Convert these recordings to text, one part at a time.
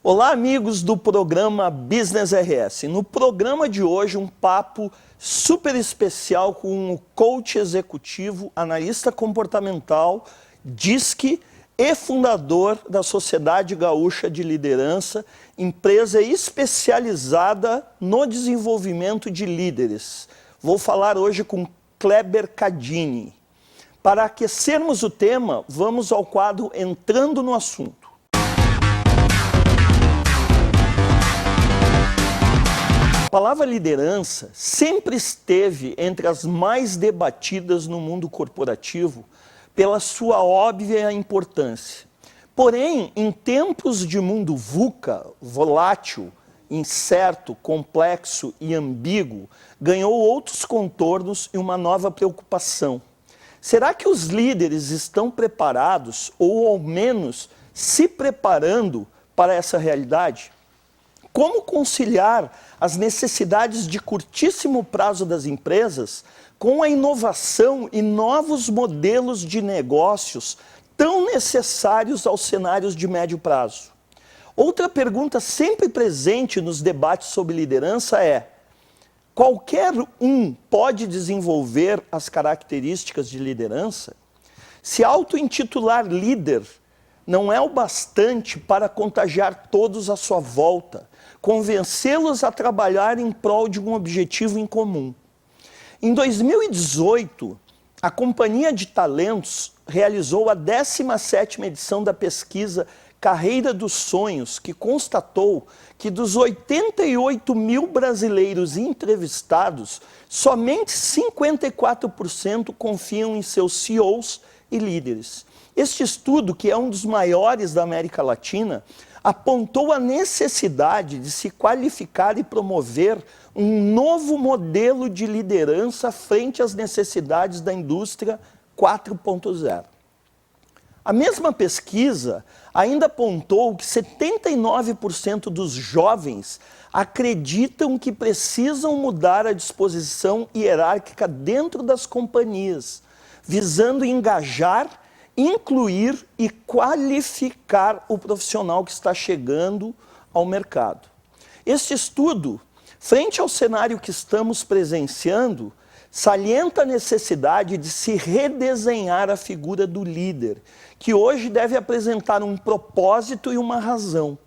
Olá, amigos do programa Business RS. No programa de hoje, um papo super especial com o coach executivo, analista comportamental, DISC e fundador da Sociedade Gaúcha de Liderança, empresa especializada no desenvolvimento de líderes. Vou falar hoje com Kleber Cadini. Para aquecermos o tema, vamos ao quadro Entrando no Assunto. A palavra liderança sempre esteve entre as mais debatidas no mundo corporativo pela sua óbvia importância. Porém, em tempos de mundo VUCA, volátil, incerto, complexo e ambíguo, ganhou outros contornos e uma nova preocupação. Será que os líderes estão preparados, ou ao menos se preparando para essa realidade? Como conciliar as necessidades de curtíssimo prazo das empresas com a inovação e novos modelos de negócios tão necessários aos cenários de médio prazo? Outra pergunta sempre presente nos debates sobre liderança é: qualquer um pode desenvolver as características de liderança? Se auto-intitular líder não é o bastante para contagiar todos à sua volta, convencê-los a trabalhar em prol de um objetivo em comum. Em 2018, a Companhia de Talentos realizou a 17ª edição da pesquisa Carreira dos Sonhos, que constatou que dos 88 mil brasileiros entrevistados, somente 54% confiam em seus CEOs e líderes. Este estudo, que é um dos maiores da América Latina, apontou a necessidade de se qualificar e promover um novo modelo de liderança frente às necessidades da indústria 4.0. A mesma pesquisa ainda apontou que 79% dos jovens acreditam que precisam mudar a disposição hierárquica dentro das companhias, visando engajar, incluir e qualificar o profissional que está chegando ao mercado. Este estudo, frente ao cenário que estamos presenciando, salienta a necessidade de se redesenhar a figura do líder, que hoje deve apresentar um propósito e uma razão,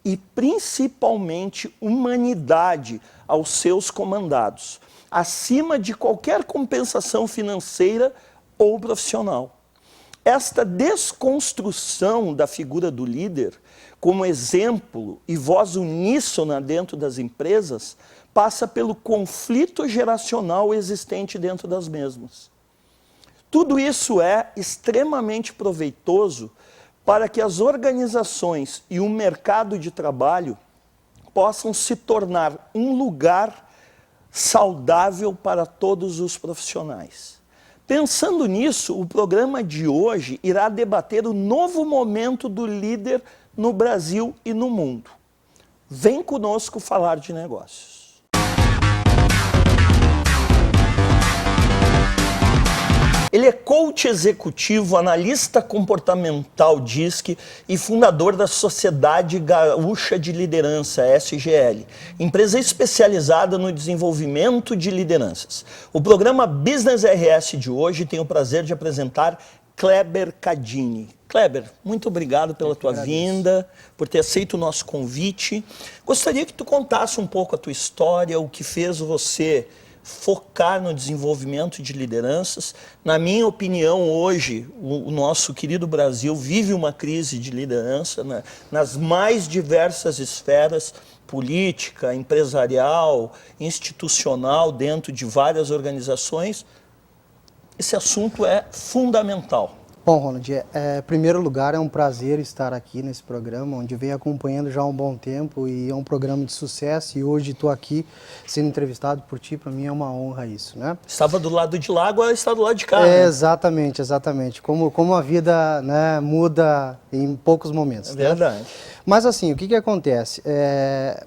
e principalmente humanidade aos seus comandados, acima de qualquer compensação financeira ou profissional. Esta desconstrução da figura do líder, como exemplo e voz uníssona dentro das empresas, passa pelo conflito geracional existente dentro das mesmas. Tudo isso é extremamente proveitoso para que as organizações e o mercado de trabalho possam se tornar um lugar saudável para todos os profissionais. Pensando nisso, o programa de hoje irá debater o novo momento do líder no Brasil e no mundo. Vem conosco falar de negócios. Ele é coach executivo, analista comportamental DISC e fundador da Sociedade Gaúcha de Liderança, SGL, empresa especializada no desenvolvimento de lideranças. O programa Business RS de hoje tem o prazer de apresentar Kleber Cadini. Kleber, muito obrigado pela tua vinda, por ter aceito o nosso convite. Gostaria que tu contasse um pouco a tua história, o que fez você focar no desenvolvimento de lideranças. Na minha opinião, hoje, o nosso querido Brasil vive uma crise de liderança, né, nas mais diversas esferas, política, empresarial, institucional, dentro de várias organizações. Esse assunto é fundamental. Bom, Ronald, em primeiro lugar, é um prazer estar aqui nesse programa, onde venho acompanhando já há um bom tempo e é um programa de sucesso, e hoje estou aqui sendo entrevistado por ti. Para mim é uma honra isso, né? Estava do lado de lá, agora está do lado de cá. Né? Exatamente, exatamente. Como a vida, né, muda em poucos momentos. É verdade. Né? Mas assim, o que acontece?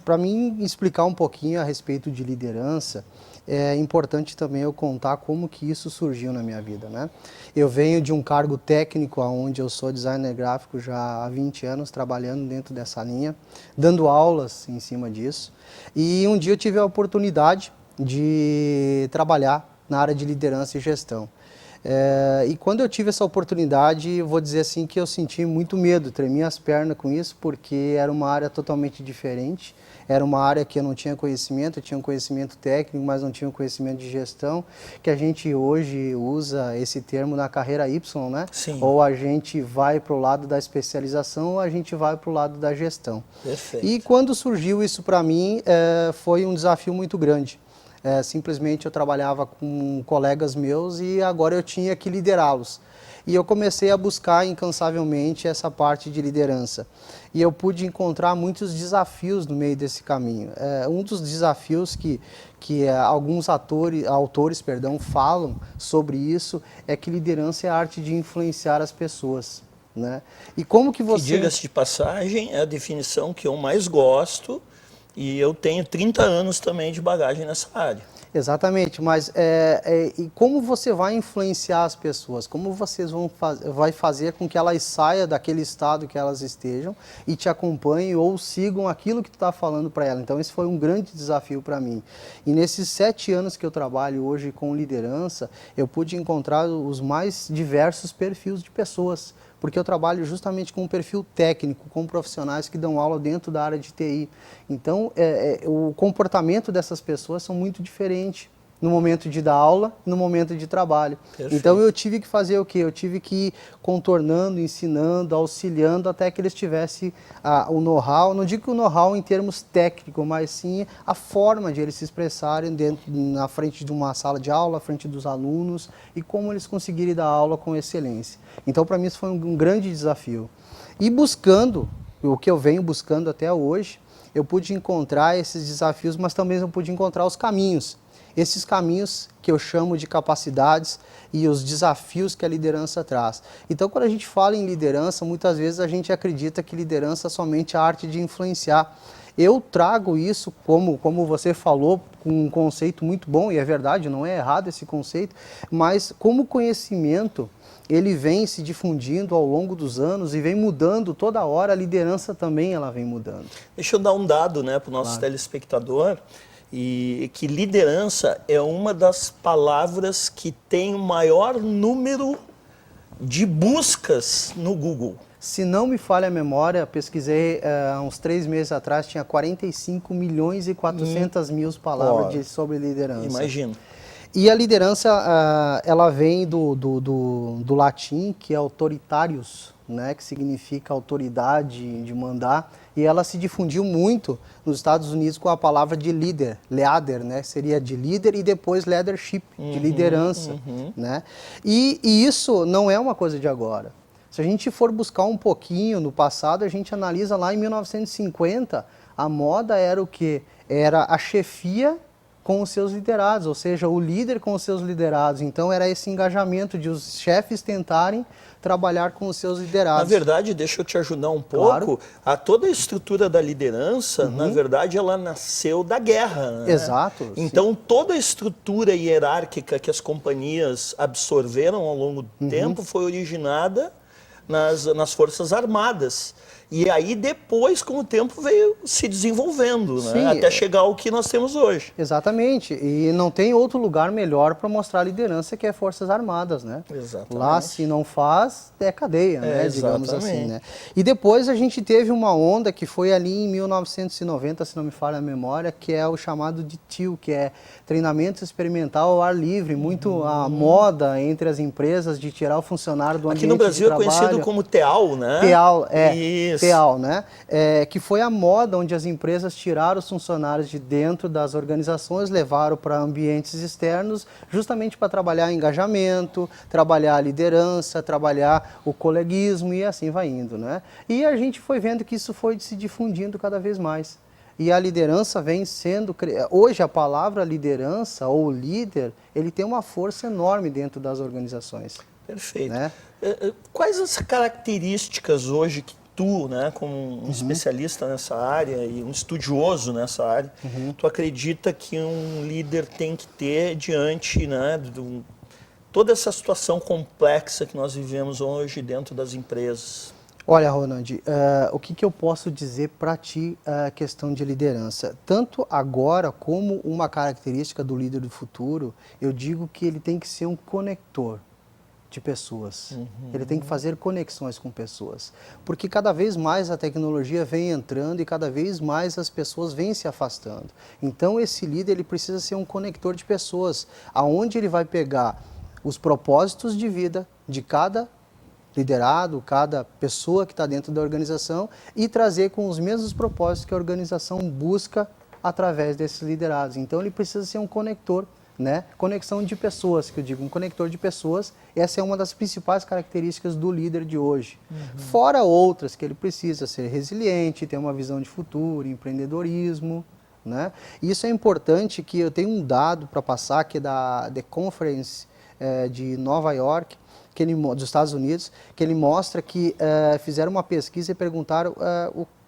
Para mim explicar um pouquinho a respeito de liderança, é importante também eu contar como que isso surgiu na minha vida, né? Eu venho de um cargo técnico onde eu sou designer gráfico já há 20 anos, trabalhando dentro dessa linha, dando aulas em cima disso. E um dia eu tive a oportunidade de trabalhar na área de liderança e gestão. E quando eu tive essa oportunidade, vou dizer assim que eu senti muito medo, tremia as pernas com isso, porque era uma área totalmente diferente, era uma área que eu não tinha conhecimento, eu tinha um conhecimento técnico, mas não tinha um conhecimento de gestão, que a gente hoje usa esse termo na carreira Y, né? Sim. Ou a gente vai para o lado da especialização, ou a gente vai para o lado da gestão. Perfeito. E quando surgiu isso para mim, foi um desafio muito grande. Simplesmente eu trabalhava com colegas meus e agora eu tinha que liderá-los. E eu comecei a buscar incansavelmente essa parte de liderança. E eu pude encontrar muitos desafios no meio desse caminho. Um dos desafios que alguns autores falam sobre isso é que liderança é a arte de influenciar as pessoas, né? E como que você... Que, diga-se de passagem, é a definição que eu mais gosto. E eu tenho 30 anos também de bagagem nessa área. Exatamente, mas e como você vai influenciar as pessoas? Como vocês vai fazer com que elas saiam daquele estado que elas estejam e te acompanhem ou sigam aquilo que tu está falando para elas? Então esse foi um grande desafio para mim. E nesses 7 anos que eu trabalho hoje com liderança, eu pude encontrar os mais diversos perfis de pessoas, porque eu trabalho justamente com um perfil técnico, com profissionais que dão aula dentro da área de TI. Então, o comportamento dessas pessoas são muito diferentes no momento de dar aula e no momento de trabalho. Perfeito. Então, eu tive que fazer o quê? Eu tive que ir contornando, ensinando, auxiliando, até que eles tivessem o know-how, não digo que o know-how em termos técnicos, mas sim a forma de eles se expressarem na frente de uma sala de aula, à frente dos alunos, e como eles conseguirem dar aula com excelência. Então, para mim, isso foi um grande desafio. E buscando, o que eu venho buscando até hoje, eu pude encontrar esses desafios, mas também eu pude encontrar os caminhos. Esses caminhos que eu chamo de capacidades e os desafios que a liderança traz. Então, quando a gente fala em liderança, muitas vezes a gente acredita que liderança é somente a arte de influenciar. Eu trago isso, como você falou, com um conceito muito bom, e é verdade, não é errado esse conceito, mas como conhecimento, ele vem se difundindo ao longo dos anos e vem mudando toda hora, a liderança também ela vem mudando. Deixa eu dar um dado, né, para o nosso telespectador, e que liderança é uma das palavras que tem o maior número de buscas no Google. Se não me falha a memória, pesquisei há uns 3 meses atrás, tinha 45 milhões e 400 mil palavras sobre liderança. Imagino. E a liderança, ela vem do latim, que é autoritários, né, que significa autoridade, de mandar, e ela se difundiu muito nos Estados Unidos com a palavra de líder, leader, né, seria de líder e depois leadership, de liderança, né? E isso não é uma coisa de agora. Se a gente for buscar um pouquinho no passado, a gente analisa lá em 1950, a moda era o quê? Era a chefia com os seus liderados, ou seja, o líder com os seus liderados. Então era esse engajamento de os chefes tentarem trabalhar com os seus liderados. Na verdade, deixa eu te ajudar um pouco, toda a estrutura da liderança, na verdade, ela nasceu da guerra, né? Exato. Então, toda a estrutura hierárquica que as companhias absorveram ao longo do tempo foi originada nas Forças Armadas. E aí depois, com o tempo, veio se desenvolvendo, né? Até chegar ao que nós temos hoje. Exatamente. E não tem outro lugar melhor para mostrar a liderança que é Forças Armadas, né? Exatamente. Lá, se não faz, é cadeia, né? Digamos Exatamente. assim, né? E depois a gente teve uma onda que foi ali em 1990, se não me falha a memória, que é o chamado de TIL, que é treinamento experimental ao ar livre. Muito a moda entre as empresas de tirar o funcionário do ambiente de trabalho. Aqui no Brasil é conhecido como TEAL, né? TEAL, Isso. TEAL, né? Que foi a moda onde as empresas tiraram os funcionários de dentro das organizações, levaram para ambientes externos, justamente para trabalhar engajamento, trabalhar a liderança, trabalhar o coleguismo e assim vai indo, né? E a gente foi vendo que isso foi se difundindo cada vez mais. E a liderança vem sendo... Hoje a palavra liderança ou líder, ele tem uma força enorme dentro das organizações. Perfeito. Né? Quais as características hoje tu, né, como um especialista nessa área e um estudioso nessa área, tu acredita que um líder tem que ter diante, né, toda essa situação complexa que nós vivemos hoje dentro das empresas? Olha, Ronald, o que eu posso dizer para ti a questão de liderança? Tanto agora como uma característica do líder do futuro, eu digo que ele tem que ser um conector de pessoas. Ele tem que fazer conexões com pessoas. Porque cada vez mais a tecnologia vem entrando e cada vez mais as pessoas vêm se afastando. Então esse líder ele precisa ser um conector de pessoas, aonde ele vai pegar os propósitos de vida de cada liderado, cada pessoa que está dentro da organização e trazer com os mesmos propósitos que a organização busca através desses liderados. Então ele precisa ser um conector, né? Conexão de pessoas, que eu digo, um conector de pessoas. Essa é uma das principais características do líder de hoje. Fora outras que ele precisa ser resiliente, ter uma visão de futuro, empreendedorismo, né? E isso é importante, que eu tenho um dado para passar, que é da The Conference de Nova York, dos Estados Unidos, que ele mostra que fizeram uma pesquisa e perguntaram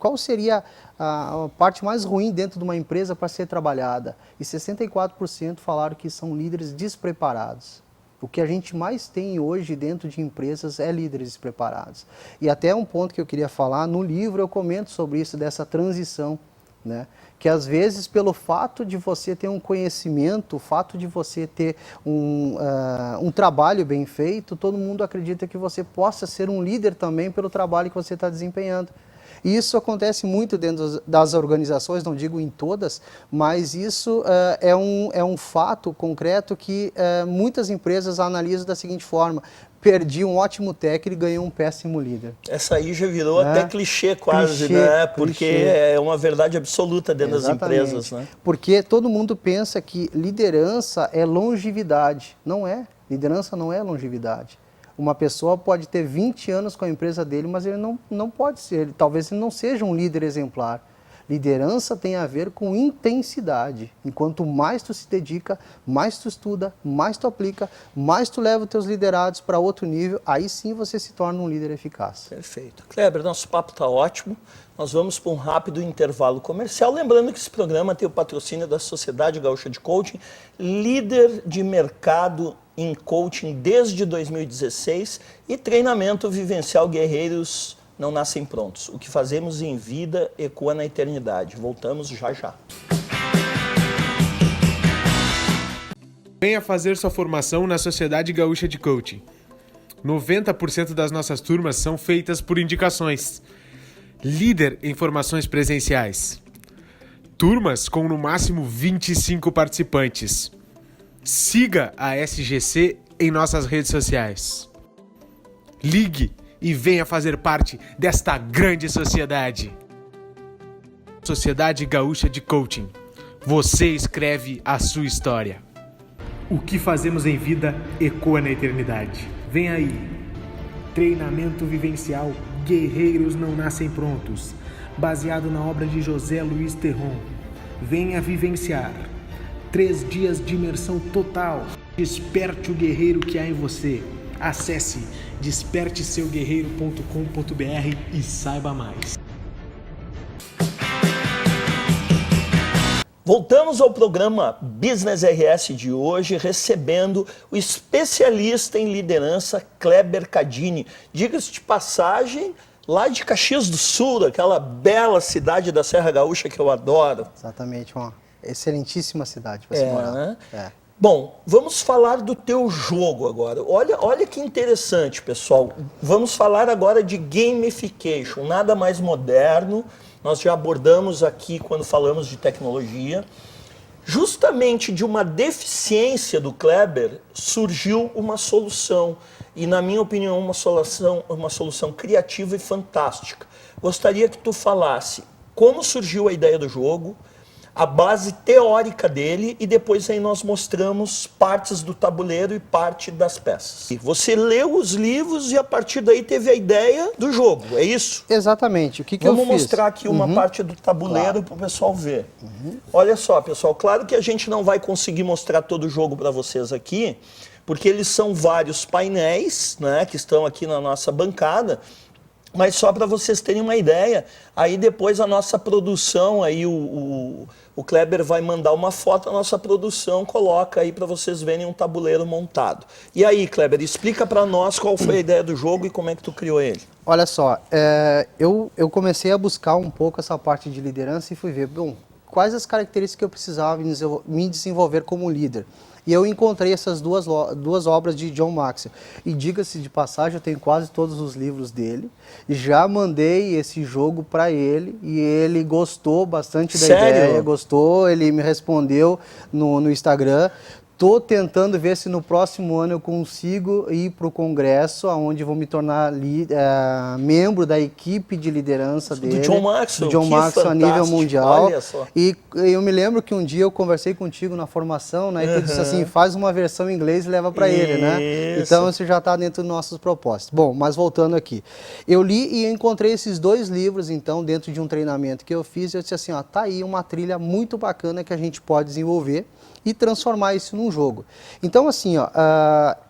qual seria a parte mais ruim dentro de uma empresa para ser trabalhada. E 64% falaram que são líderes despreparados. O que a gente mais tem hoje dentro de empresas é líderes despreparados. E até um ponto que eu queria falar, no livro eu comento sobre isso, dessa transição, né? Que às vezes pelo fato de você ter um conhecimento, o fato de você ter um trabalho bem feito, todo mundo acredita que você possa ser um líder também pelo trabalho que você está desempenhando. E isso acontece muito dentro das organizações, não digo em todas, mas isso é um fato concreto que muitas empresas analisam da seguinte forma: perdi um ótimo técnico e ganhei um péssimo líder. Essa aí já virou até clichê quase, né? Porque é uma verdade absoluta dentro das empresas, né? Porque todo mundo pensa que liderança é longevidade. Não é. Liderança não é longevidade. Uma pessoa pode ter 20 anos com a empresa dele, mas ele não pode ser, talvez ele não seja um líder exemplar. Liderança tem a ver com intensidade. Enquanto mais tu se dedica, mais tu estuda, mais tu aplica, mais tu leva os teus liderados para outro nível, aí sim você se torna um líder eficaz. Perfeito. Kleber, nosso papo está ótimo. Nós vamos para um rápido intervalo comercial. Lembrando que esse programa tem o patrocínio da Sociedade Gaúcha de Coaching, líder de mercado em coaching desde 2016 e treinamento vivencial Guerreiros Não Nascem Prontos. O que fazemos em vida ecoa na eternidade. Voltamos já já. Venha fazer sua formação na Sociedade Gaúcha de Coaching. 90% das nossas turmas são feitas por indicações. Líder em formações presenciais. Turmas com no máximo 25 participantes. Siga a SGC em nossas redes sociais. Ligue e venha fazer parte desta grande sociedade. Sociedade Gaúcha de Coaching. Você escreve a sua história. O que fazemos em vida ecoa na eternidade. Vem aí. Treinamento vivencial Guerreiros Não Nascem Prontos, baseado na obra de José Luiz Terron. Venha vivenciar 3 dias de imersão total. Desperte o guerreiro que há em você. Acesse desperteseuguerreiro.com.br e saiba mais. Voltamos ao programa Business RS de hoje, recebendo o especialista em liderança Kleber Cadini. Diga-se de passagem, lá de Caxias do Sul, aquela bela cidade da Serra Gaúcha que eu adoro. Exatamente, uma excelentíssima cidade para se morar. Né? Bom, vamos falar do teu jogo agora. Olha que interessante, pessoal. Vamos falar agora de gamification, nada mais moderno. Nós já abordamos aqui quando falamos de tecnologia. Justamente de uma deficiência do Kleber surgiu uma solução. E, na minha opinião, uma solução criativa e fantástica. Gostaria que tu falasse como surgiu a ideia do jogo, a base teórica dele, e depois aí nós mostramos partes do tabuleiro e parte das peças. E você leu os livros e a partir daí teve a ideia do jogo, é isso? Exatamente. O que eu fiz? Vamos mostrar aqui uma parte do tabuleiro para o pessoal ver. Olha só, pessoal, claro que a gente não vai conseguir mostrar todo o jogo para vocês aqui, porque eles são vários painéis, né, que estão aqui na nossa bancada, Mas só para vocês terem uma ideia, aí depois a nossa produção, aí o Kleber vai mandar uma foto, a nossa produção coloca aí para vocês verem um tabuleiro montado. E aí, Kleber, explica para nós qual foi a ideia do jogo e como é que tu criou ele. Olha só, eu comecei a buscar um pouco essa parte de liderança e fui ver, bom, quais as características que eu precisava me desenvolver como líder. E eu encontrei essas duas obras de John Maxwell. E diga-se de passagem, eu tenho quase todos os livros dele. Já mandei esse jogo para ele e ele gostou bastante da ideia. Gostou, ele me respondeu no Instagram. Estou tentando ver se no próximo ano eu consigo ir para o congresso, onde vou me tornar membro da equipe de liderança dele. Do John Maxwell, do John Maxwell a nível mundial. Olha só. E eu me lembro que um dia eu conversei contigo na formação, né? E tu disse assim, faz uma versão em inglês e leva para ele, né? Então isso já está dentro dos nossos propósitos. Bom, mas voltando aqui. Eu li e encontrei esses 2 livros, então, dentro de um treinamento que eu fiz. Eu disse assim, ó, tá aí uma trilha muito bacana que a gente pode desenvolver e transformar isso num jogo. Então, assim, ó,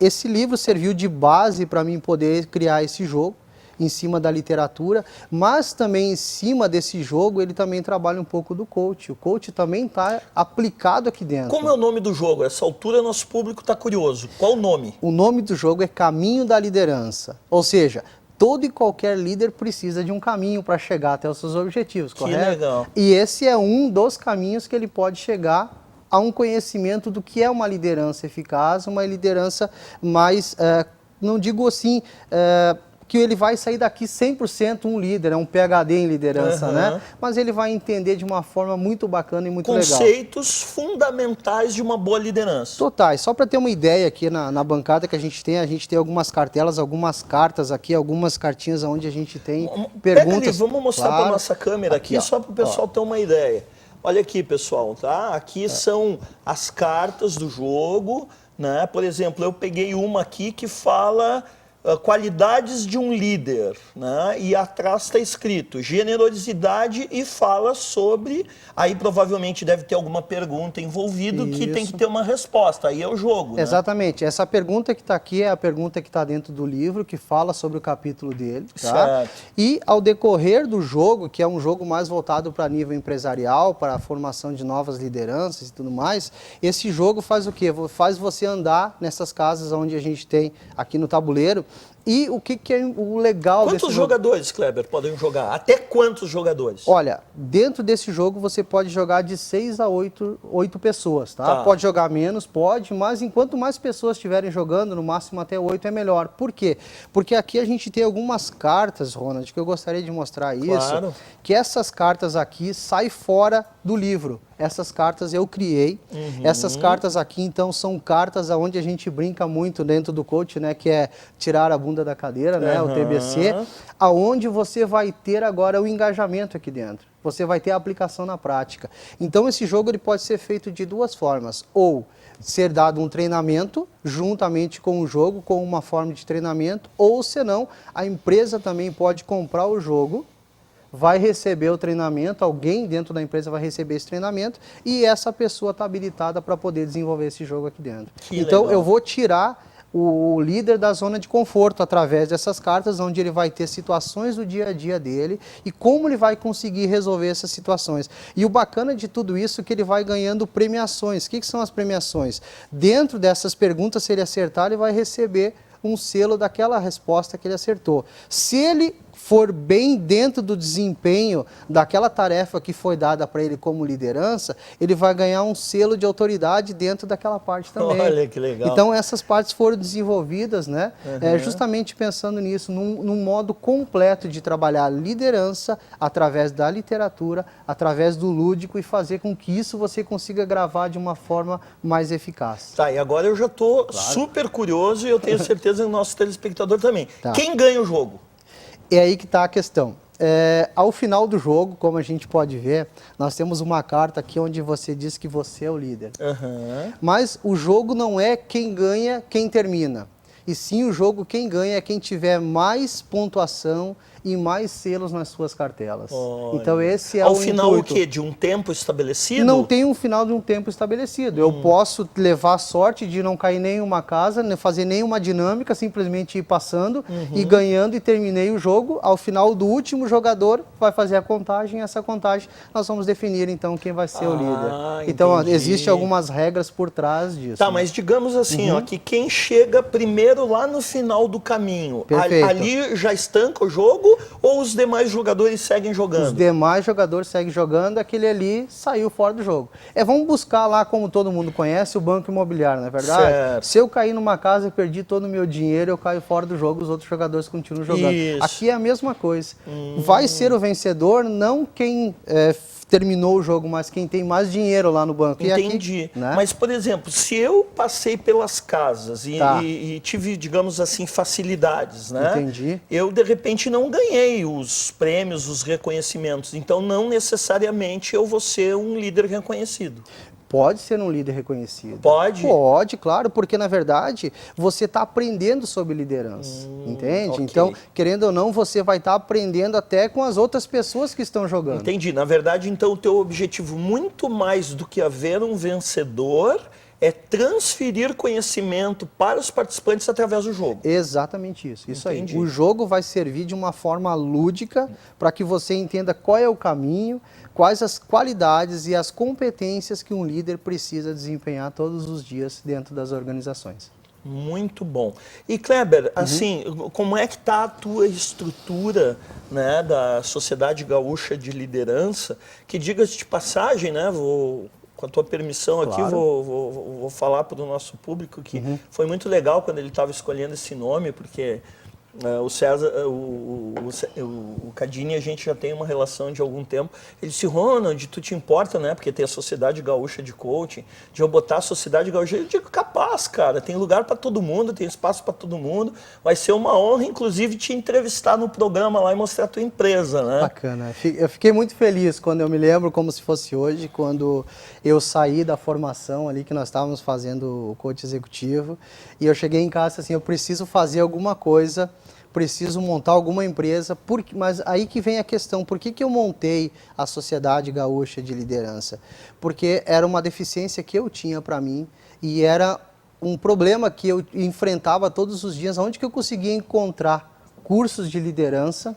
esse livro serviu de base para mim poder criar esse jogo em cima da literatura, mas também em cima desse jogo ele também trabalha um pouco do coach. O coach também está aplicado aqui dentro. Como é o nome do jogo? A essa altura nosso público está curioso. Qual o nome? O nome do jogo é Caminho da Liderança. Ou seja, todo e qualquer líder precisa de um caminho para chegar até os seus objetivos, correto? Que legal. E esse é um dos caminhos que ele pode chegar a um conhecimento do que é uma liderança eficaz, uma liderança mais, não digo assim, que ele vai sair daqui 100% um líder, um PhD em liderança, né? Mas ele vai entender de uma forma muito bacana e muito legal. Conceitos fundamentais de uma boa liderança. Totais. Só para ter uma ideia aqui na bancada que a gente tem algumas cartelas, algumas cartas aqui, algumas cartinhas onde a gente tem perguntas. Pega ali, vamos mostrar para a nossa câmera aqui só para o pessoal ter uma ideia. Olha aqui, pessoal, tá? Aqui são as cartas do jogo, né? Por exemplo, eu peguei uma aqui que fala qualidades de um líder, né? E atrás está escrito generosidade e fala sobre, aí provavelmente deve ter alguma pergunta envolvida que tem que ter uma resposta, aí é o jogo, né? Exatamente, essa pergunta que está aqui é a pergunta que está dentro do livro, que fala sobre o capítulo dele, tá? Certo. E ao decorrer do jogo, que é um jogo mais voltado para nível empresarial, para a formação de novas lideranças e tudo mais, esse jogo faz o quê? Faz você andar nessas casas onde a gente tem aqui no tabuleiro. E o que é o legal desse jogo? Quantos jogadores, Kleber, podem jogar? Até quantos jogadores? Olha, dentro desse jogo você pode jogar de 6 a 8 pessoas, tá? Pode jogar menos, pode, mas enquanto mais pessoas estiverem jogando, no máximo até 8 é melhor. Por quê? Porque aqui a gente tem algumas cartas, Ronald, que eu gostaria de mostrar isso, que essas cartas aqui saem fora do livro. Essas cartas eu criei. Essas cartas aqui, então, são cartas onde a gente brinca muito dentro do coach, né? Que é tirar a bunda da cadeira, né? O TBC. Aonde você vai ter agora o engajamento aqui dentro. Você vai ter a aplicação na prática. Então, esse jogo ele pode ser feito de 2 formas. Ou ser dado um treinamento juntamente com o jogo, com uma forma de treinamento. Ou, senão, a empresa também pode comprar o jogo, vai receber o treinamento, alguém dentro da empresa vai receber esse treinamento e essa pessoa está habilitada para poder desenvolver esse jogo aqui dentro. Então eu vou tirar o líder da zona de conforto através dessas cartas, onde ele vai ter situações do dia a dia dele e como ele vai conseguir resolver essas situações. E o bacana de tudo isso é que ele vai ganhando premiações. O que são as premiações? Dentro dessas perguntas, se ele acertar, ele vai receber um selo daquela resposta que ele acertou. Se ele for bem dentro do desempenho daquela tarefa que foi dada para ele como liderança, ele vai ganhar um selo de autoridade dentro daquela parte também. Olha que legal. Então essas partes foram desenvolvidas, né? Justamente pensando nisso, num modo completo de trabalhar liderança através da literatura, através do lúdico e fazer com que isso você consiga gravar de uma forma mais eficaz. Tá, e agora eu já estou super curioso e eu tenho certeza que o nosso telespectador também. Quem ganha o jogo? É aí que está a questão. Ao final do jogo, como a gente pode ver, nós temos uma carta aqui onde você diz que você é o líder. Mas o jogo não é quem ganha, quem termina. e sim o jogo quem ganha é quem tiver mais pontuação e mais selos nas suas cartelas. Olha. Então esse é Ao o final intuito. o quê? De um tempo estabelecido? Não tem um final de um tempo estabelecido. Eu posso levar a sorte de não cair em nenhuma casa, não fazer nenhuma dinâmica, simplesmente ir passando e ganhando, e terminei o jogo. Ao final do último jogador vai fazer a contagem, e essa contagem nós vamos definir então quem vai ser o líder. Então entendi. existem algumas regras por trás disso. Tá, mas digamos assim, ó, que quem chega primeiro lá no final do caminho, Perfeito. ali já estanca o jogo ou os demais jogadores seguem jogando? Os demais jogadores seguem jogando, aquele ali saiu fora do jogo. Vamos buscar lá, como todo mundo conhece, o banco imobiliário, não é verdade? Certo. Se eu cair numa casa e perdi todo o meu dinheiro, eu caio fora do jogo, os outros jogadores continuam jogando. Isso. Aqui é a mesma coisa. Vai ser o vencedor, não quem terminou o jogo, mas quem tem mais dinheiro lá no banco. Entendi. E aqui, né? Mas, por exemplo, se eu passei pelas casas Tá. e tive, digamos assim, facilidades, né? Entendi. Eu, de repente, não ganhei os prêmios, os reconhecimentos. Então, não necessariamente eu vou ser um líder reconhecido. Pode ser um líder reconhecido. Pode? Pode, claro, porque na verdade você está aprendendo sobre liderança, entende? ok. Então, querendo ou não, você vai estar aprendendo até com as outras pessoas que estão jogando. Entendi. Na verdade, então, o teu objetivo, muito mais do que haver um vencedor, é transferir conhecimento para os participantes através do jogo. Exatamente isso, Entendi. aí. O jogo vai servir de uma forma lúdica para que você entenda qual é o caminho, quais as qualidades e as competências que um líder precisa desempenhar todos os dias dentro das organizações. Muito bom. E Kleber, assim, como é que está a tua estrutura, né, da Sociedade Gaúcha de Liderança, que, diga-se de passagem, né, com a tua permissão aqui, Claro. vou falar para o nosso público que foi muito legal quando ele estava escolhendo esse nome, porque o César, o Cadini, a gente já tem uma relação de algum tempo. Ele disse, Ronald, tu te importa, né? Porque tem a Sociedade Gaúcha de Coaching, de eu botar a Sociedade Gaúcha. Eu digo, capaz, cara, tem lugar para todo mundo, tem espaço para todo mundo. Vai ser uma honra, inclusive, te entrevistar no programa lá e mostrar a tua empresa, né? Bacana. Eu fiquei muito feliz quando eu me lembro, como se fosse hoje, quando eu saí da formação ali que nós estávamos fazendo o coach executivo, e eu cheguei em casa assim, eu preciso fazer alguma coisa, preciso montar alguma empresa, mas aí que vem a questão, por que eu montei a Sociedade Gaúcha de Liderança? Porque era uma deficiência que eu tinha para mim e era um problema que eu enfrentava todos os dias, onde que eu conseguia encontrar cursos de liderança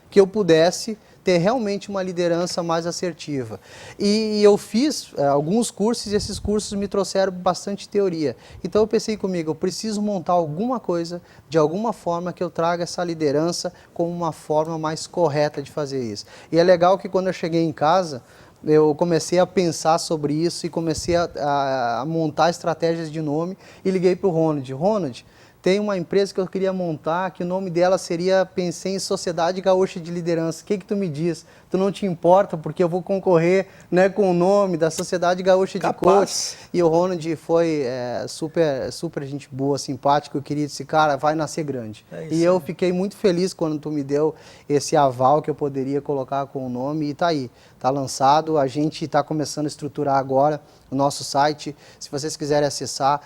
que eu pudesse ter realmente uma liderança mais assertiva. E eu fiz alguns cursos e esses cursos me trouxeram bastante teoria. Então eu pensei comigo, eu preciso montar alguma coisa, de alguma forma que eu traga essa liderança como uma forma mais correta de fazer isso. E é legal que quando eu cheguei em casa, eu comecei a pensar sobre isso e comecei a montar estratégias de nome e liguei para o Ronald. Ronald, tem uma empresa que eu queria montar, que o nome dela seria, pensei em Sociedade Gaúcha de Liderança. O que tu me diz? Tu não te importa, porque eu vou concorrer, né, com o nome da Sociedade Gaúcha de Coach. E o Ronald foi super gente boa, simpático, querido. Esse cara vai nascer grande. E eu fiquei muito feliz quando tu me deu esse aval que eu poderia colocar com o nome. E tá aí, tá lançado. A gente está começando a estruturar agora o nosso site. Se vocês quiserem acessar,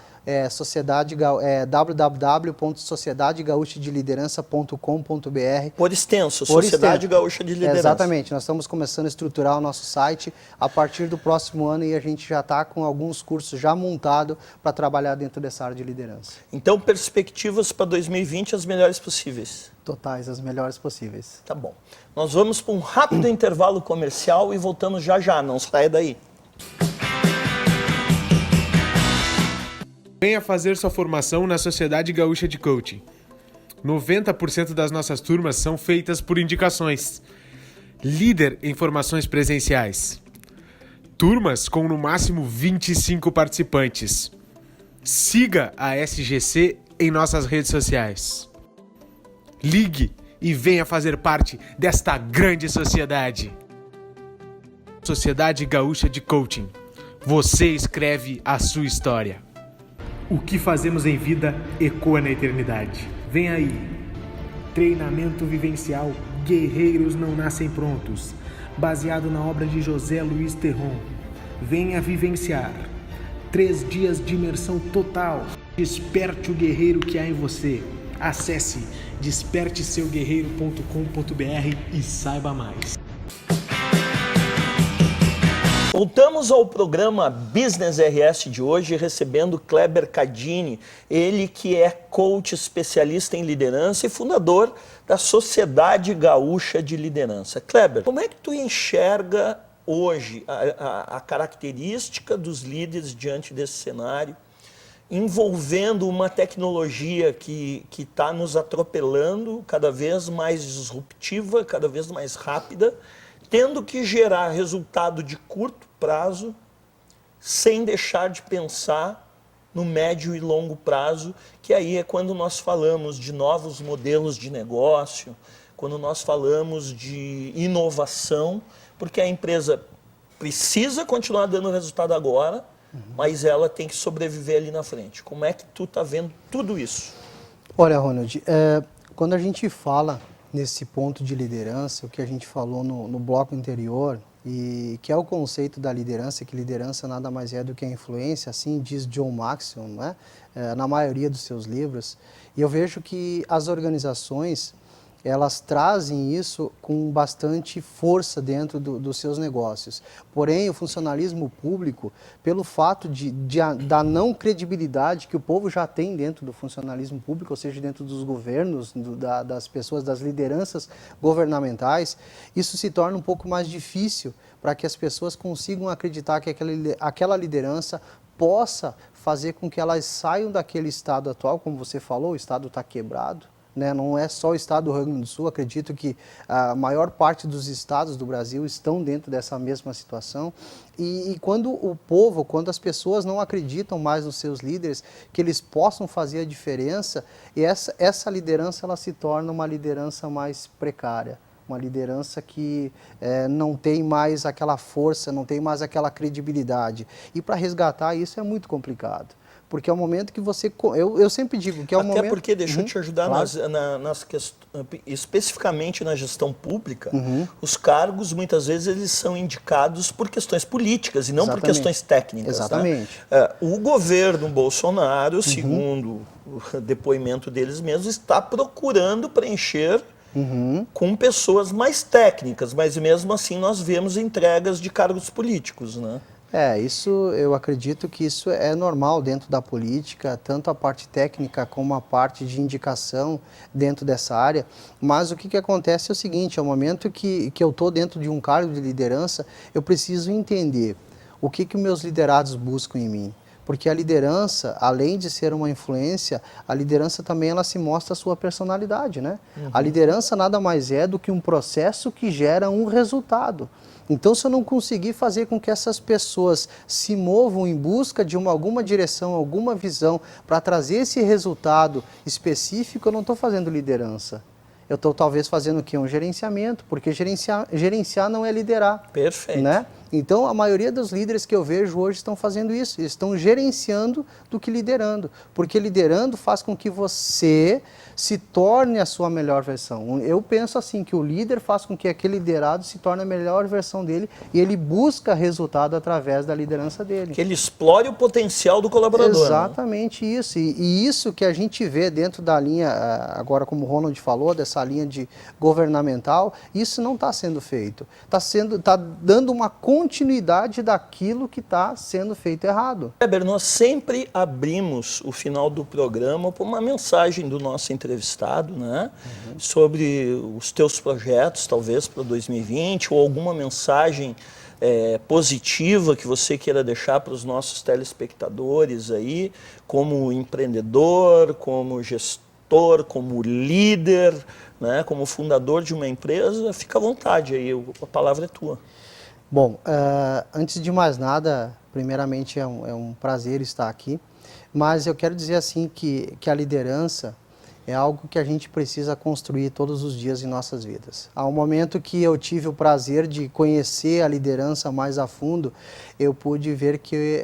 www.sociedadegaúchadeliderança.com.br. Por extenso, Sociedade Gaúcha de Liderança. Exatamente, nós estamos começando a estruturar o nosso site a partir do próximo ano e a gente já está com alguns cursos já montados para trabalhar dentro dessa área de liderança. Então, perspectivas para 2020 as melhores possíveis. Totais, as melhores possíveis. Tá bom. Nós vamos para um rápido intervalo comercial e voltamos já já, não saia daí. Venha fazer sua formação na Sociedade Gaúcha de Coaching. 90% das nossas turmas são feitas por indicações. Líder em formações presenciais. Turmas com no máximo 25 participantes. Siga a SGC em nossas redes sociais. Ligue e venha fazer parte desta grande sociedade. Sociedade Gaúcha de Coaching. Você escreve a sua história. O que fazemos em vida ecoa na eternidade. Vem aí. Treinamento vivencial Guerreiros Não Nascem Prontos, baseado na obra de José Luiz Terron. Venha vivenciar 3 dias de imersão total Desperte o guerreiro que há em você. Acesse desperteseuguerreiro.com.br e saiba mais. Voltamos ao programa Business RS de hoje, recebendo Kleber Cadini, ele que é coach especialista em liderança e fundador da Sociedade Gaúcha de Liderança. Kleber, como é que tu enxerga hoje a característica dos líderes diante desse cenário, envolvendo uma tecnologia que está nos atropelando, cada vez mais disruptiva, cada vez mais rápida, tendo que gerar resultado de curto prazo, sem deixar de pensar no médio e longo prazo, que aí é quando nós falamos de novos modelos de negócio, quando nós falamos de inovação, porque a empresa precisa continuar dando resultado agora, mas ela tem que sobreviver ali na frente. Como é que tu está vendo tudo isso? Olha, Ronald, quando a gente fala nesse ponto de liderança, o que a gente falou no bloco anterior, e que é o conceito da liderança, que liderança nada mais é do que a influência, assim diz John Maxwell, né? Na maioria dos seus livros, e eu vejo que as organizações, elas trazem isso com bastante força dentro dos seus negócios. Porém, o funcionalismo público, pelo fato da não credibilidade que o povo já tem dentro do funcionalismo público, ou seja, dentro dos governos, das pessoas, das lideranças governamentais, isso se torna um pouco mais difícil para que as pessoas consigam acreditar que aquela liderança possa fazer com que elas saiam daquele estado atual, como você falou, o estado está quebrado. Não é só o estado do Rio Grande do Sul, acredito que a maior parte dos estados do Brasil estão dentro dessa mesma situação. E quando o povo, quando as pessoas não acreditam mais nos seus líderes, que eles possam fazer a diferença, e essa liderança ela se torna uma liderança mais precária. Uma liderança que não tem mais aquela força, não tem mais aquela credibilidade. E para resgatar isso é muito complicado. Porque é o momento que você... Eu sempre digo que é o momento... Até porque, deixa eu te ajudar, claro. Especificamente na gestão pública, os cargos, muitas vezes, eles são indicados por questões políticas e não por questões técnicas. Exatamente. Né? O governo Bolsonaro, segundo o depoimento deles mesmos, está procurando preencher com pessoas mais técnicas, mas mesmo assim nós vemos entregas de cargos políticos, né? Isso eu acredito que isso é normal dentro da política, tanto a parte técnica como a parte de indicação dentro dessa área, mas o que acontece é o seguinte, é o momento que eu estou dentro de um cargo de liderança, eu preciso entender o que meus liderados buscam em mim. Porque a liderança, além de ser uma influência, a liderança também ela se mostra a sua personalidade, né? A liderança nada mais é do que um processo que gera um resultado. Então, se eu não conseguir fazer com que essas pessoas se movam em busca de alguma direção, alguma visão, para trazer esse resultado específico, eu não estou fazendo liderança. Eu estou talvez fazendo o quê? Um gerenciamento, porque gerenciar não é liderar. Perfeito. Né? Então, a maioria dos líderes que eu vejo hoje estão fazendo isso, eles estão gerenciando do que liderando, porque liderando faz com que você se torne a sua melhor versão. Eu penso assim, que o líder faz com que aquele liderado se torne a melhor versão dele e ele busca resultado através da liderança dele. Que ele explore o potencial do colaborador. Exatamente, né? Isso. E isso que a gente vê dentro da linha, agora como o Ronald falou, dessa linha de governamental, isso não está sendo feito. Está dando uma continuidade daquilo que está sendo feito errado. Kleber, nós sempre abrimos o final do programa por uma mensagem do nosso entrevistado, né? Sobre os teus projetos, talvez para 2020, ou alguma mensagem positiva que você queira deixar para os nossos telespectadores aí, como empreendedor, como gestor, como líder, né? Como fundador de uma empresa, fica à vontade aí, a palavra é tua. Bom, antes de mais nada, primeiramente é um prazer estar aqui, mas eu quero dizer assim que a liderança é algo que a gente precisa construir todos os dias em nossas vidas. Ao momento que eu tive o prazer de conhecer a liderança mais a fundo, eu pude ver que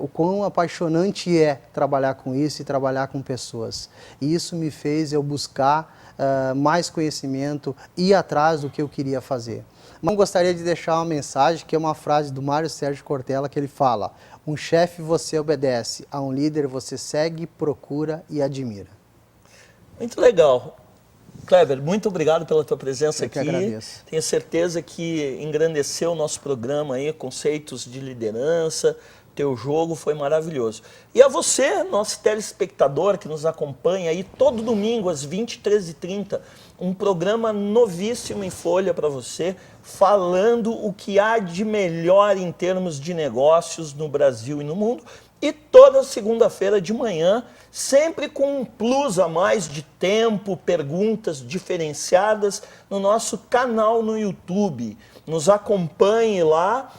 o quão apaixonante é trabalhar com isso e trabalhar com pessoas. E isso me fez eu buscar mais conhecimento, ir atrás do que eu queria fazer. Mas gostaria de deixar uma mensagem, que é uma frase do Mário Sérgio Cortella, que ele fala: um chefe você obedece, a um líder você segue, procura e admira. Muito legal. Kleber, muito obrigado pela tua presença aqui. Eu que agradeço. Tenho certeza que engrandeceu o nosso programa aí, conceitos de liderança, teu jogo foi maravilhoso. E a você, nosso telespectador que nos acompanha aí todo domingo às 23h30, um programa novíssimo em folha para você, falando o que há de melhor em termos de negócios no Brasil e no mundo. E toda segunda-feira de manhã, sempre com um plus a mais de tempo, perguntas diferenciadas no nosso canal no YouTube. Nos acompanhe lá,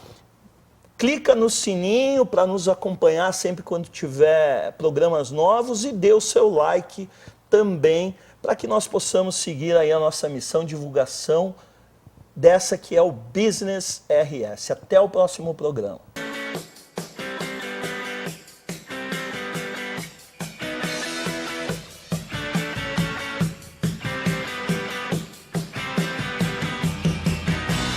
clica no sininho para nos acompanhar sempre quando tiver programas novos e dê o seu like também para que nós possamos seguir aí a nossa missão de divulgação dessa que é o Business RS. Até o próximo programa.